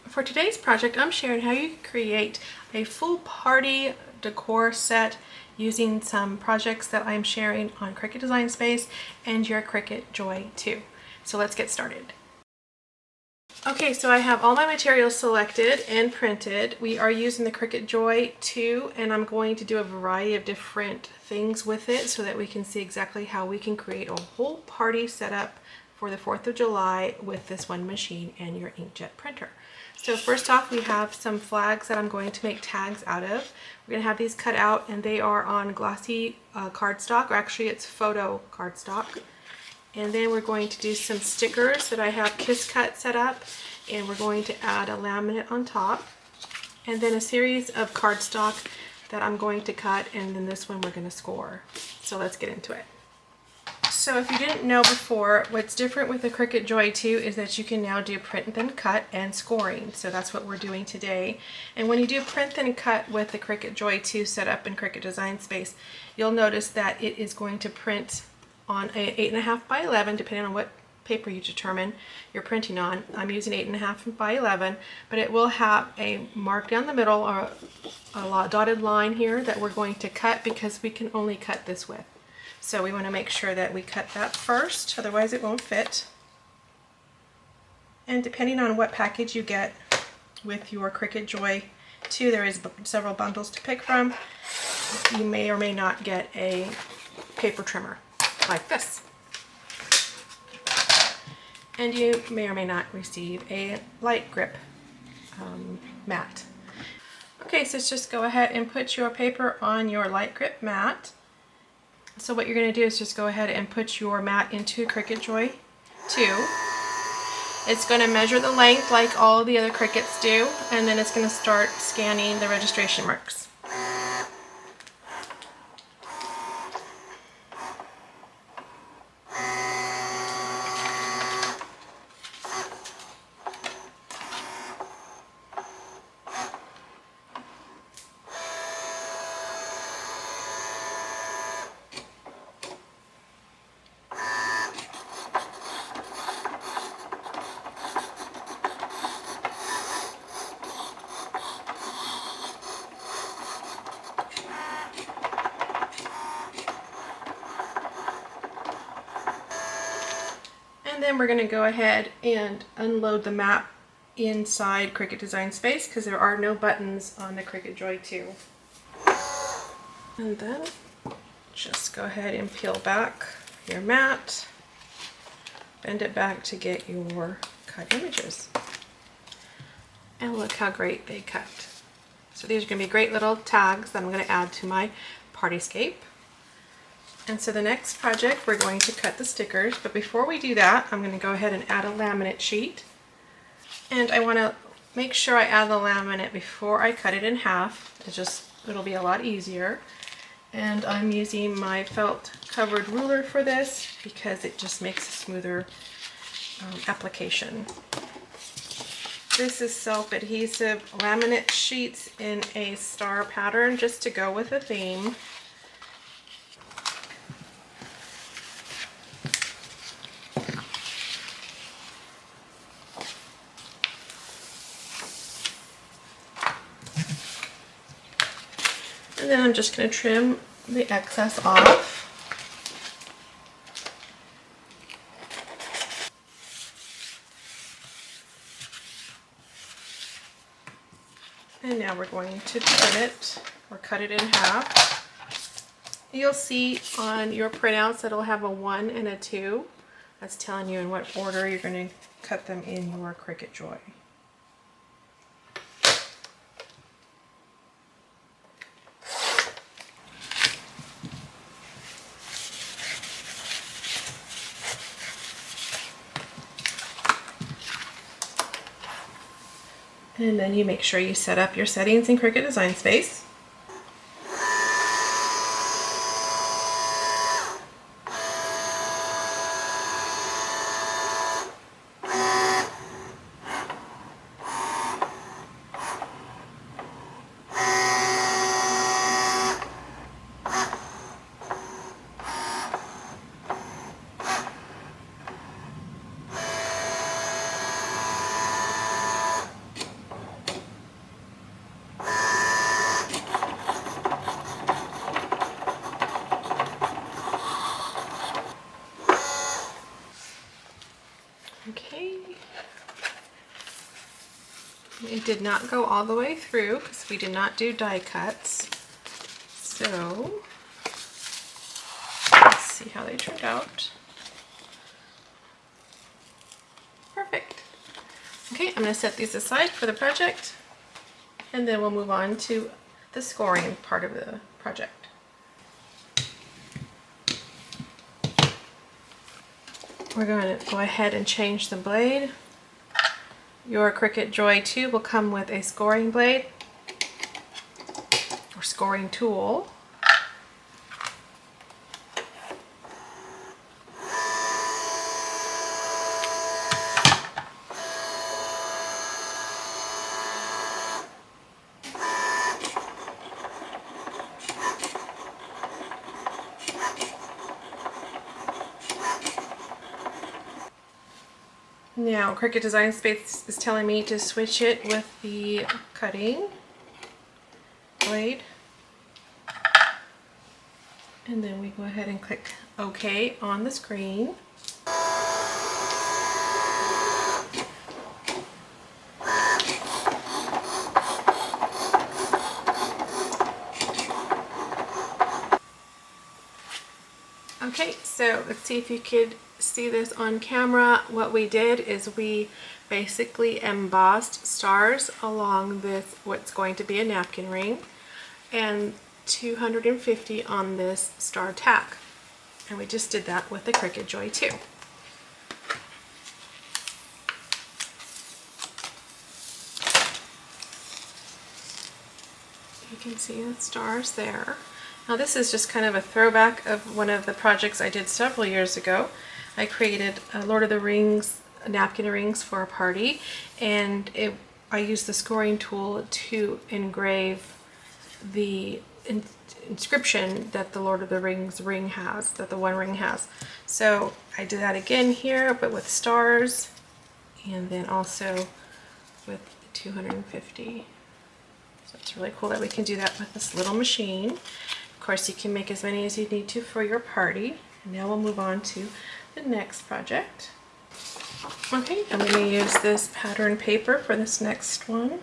For today's project, I'm sharing how you can create a full party decor set using some projects that I'm sharing on Cricut Design Space and your Cricut Joy too. So let's get started. Okay, so I have all my materials selected and printed. We are using the Cricut Joy 2, and I'm going to do a variety of different things with it so that we can see exactly how we can create a whole party setup for the 4th of July with this one machine and your inkjet printer. So first off, we have some flags that I'm going to make tags out of. We're going to have these cut out, and they are on glossy cardstock, or actually it's photo cardstock. And then we're going to do some stickers that I have Kiss Cut set up, and we're going to add a laminate on top, and then a series of cardstock that I'm going to cut, and then this one we're going to score. So let's get into it. So if you didn't know before, what's different with the Cricut Joy 2 is that you can now do print then cut and scoring. So that's what we're doing today. And when you do print then cut with the Cricut Joy 2 set up in Cricut Design Space, you'll notice that it is going to print on a 8.5 by 11, depending on what paper you determine you're printing on. I'm using 8.5 by 11, but it will have a mark down the middle or a dotted line here that we're going to cut because we can only cut this width. So we want to make sure that we cut that first, otherwise it won't fit. And depending on what package you get with your Cricut Joy 2, there is several bundles to pick from. You may or may not get a paper trimmer like this. And you may or may not receive a light grip mat. Okay, so let's just go ahead and put your paper on your light grip mat. So what you're going to do is just go ahead and put your mat into Cricut Joy 2. It's going to measure the length like all the other Cricuts do, and then it's going to start scanning the registration marks. And then we're going to go ahead and unload the mat inside Cricut Design Space because there are no buttons on the Cricut Joy 2. And then just go ahead and peel back your mat, bend it back to get your cut images. And look how great they cut. So these are going to be great little tags that I'm going to add to my partyscape. And so the next project, we're going to cut the stickers, but before we do that, I'm going to go ahead and add a laminate sheet. And I want to make sure I add the laminate before I cut it in half. It'll be a lot easier. And I'm using my felt covered ruler for this because it just makes a smoother application. This is self-adhesive laminate sheets in a star pattern just to go with the theme. And then I'm just going to trim the excess off. And now we're going to trim it or cut it in half. You'll see on your printouts that it'll have a 1 and a 2. That's telling you in what order you're going to cut them in your Cricut Joy. And then you make sure you set up your settings in Cricut Design Space. It did not go all the way through because we did not do die cuts. So let's see how they turned out. Perfect. Okay, I'm going to set these aside for the project, and then we'll move on to the scoring part of the project. We're going to go ahead and change the blade. Your Cricut Joy 2 will come with a scoring blade or scoring tool. Now, Cricut Design Space is telling me to switch it with the cutting blade. And then we go ahead and click OK on the screen. Okay, so let's see if you could see this on camera. What we did is we basically embossed stars along this, what's going to be a napkin ring, and 250 on this star tack. And we just did that with the Cricut Joy 2. You can see the stars there. Now this is just kind of a throwback of one of the projects I did several years ago. I created Lord of the Rings napkin rings for a party, and I used the scoring tool to engrave the inscription that the Lord of the Rings ring has, that the One Ring has. So I did that again here, but with stars, and then also with 250. So it's really cool that we can do that with this little machine. Of course, you can make as many as you need to for your party. And now we'll move on to the next project. Okay, I'm going to use this pattern paper for this next one.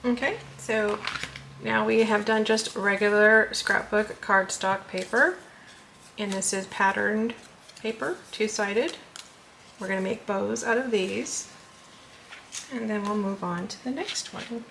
Okay, so now we have done just regular scrapbook cardstock paper, and this is patterned paper, two-sided. We're going to make bows out of these, and then we'll move on to the next one.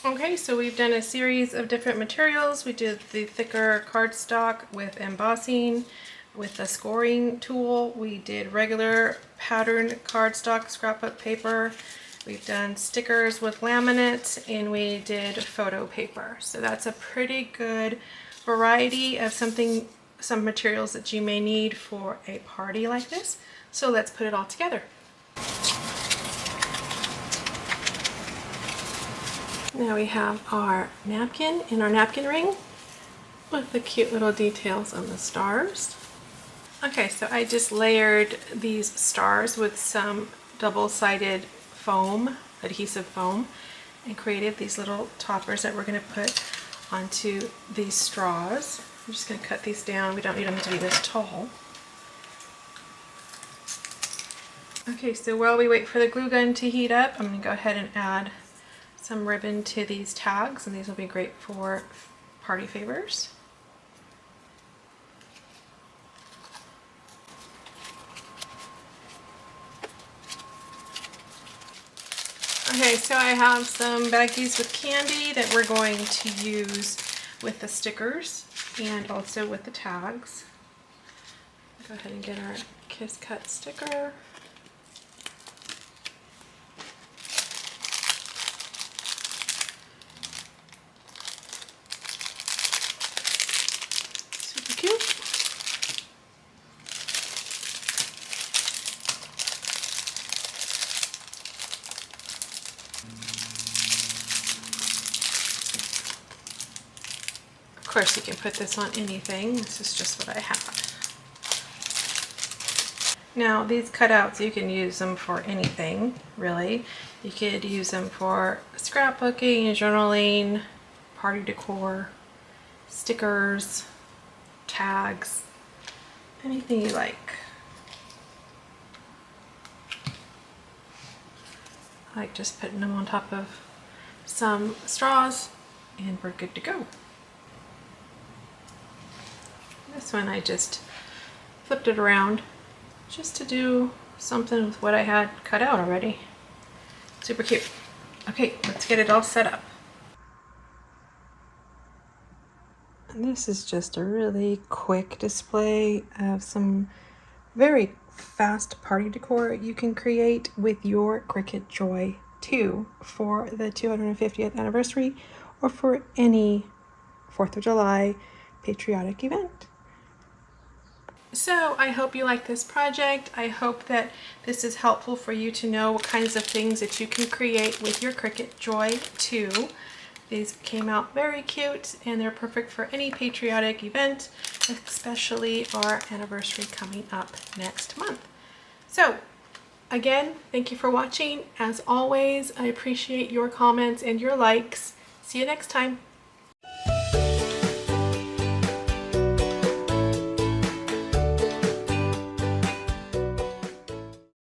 Okay, so we've done a series of different materials. We did the thicker cardstock with embossing, with the scoring tool. We did regular patterned cardstock scrapbook paper. We've done stickers with laminate, and we did photo paper. So that's a pretty good variety of some materials that you may need for a party like this. So let's put it all together. Now we have our napkin and our napkin ring with the cute little details on the stars. Okay, so I just layered these stars with some double-sided foam, adhesive foam, and created these little toppers that we're going to put onto these straws. I'm just going to cut these down. We don't need them to be this tall. Okay, so while we wait for the glue gun to heat up, I'm going to go ahead and add some ribbon to these tags, and these will be great for party favors. Okay, so I have some baggies with candy that we're going to use with the stickers and also with the tags. Go ahead and get our Kiss Cut sticker. Super cute. course, you can put this on anything. This is just what I have. Now, these cutouts, you can use them for anything, really. You could use them for scrapbooking, journaling, party decor, stickers, tags, anything you like. I like just putting them on top of some straws and we're good to go. This one I just flipped it around just to do something with what I had cut out already. Super cute. Okay, let's get it all set up. And this is just a really quick display of some very fast party decor you can create with your Cricut Joy 2 for the 250th anniversary or for any 4th of July patriotic event. So I hope you like this project. I hope that this is helpful for you to know what kinds of things that you can create with your Cricut Joy 2. These came out very cute and they're perfect for any patriotic event, especially our anniversary coming up next month. So again, thank you for watching. As always, I appreciate your comments and your likes. See you next time.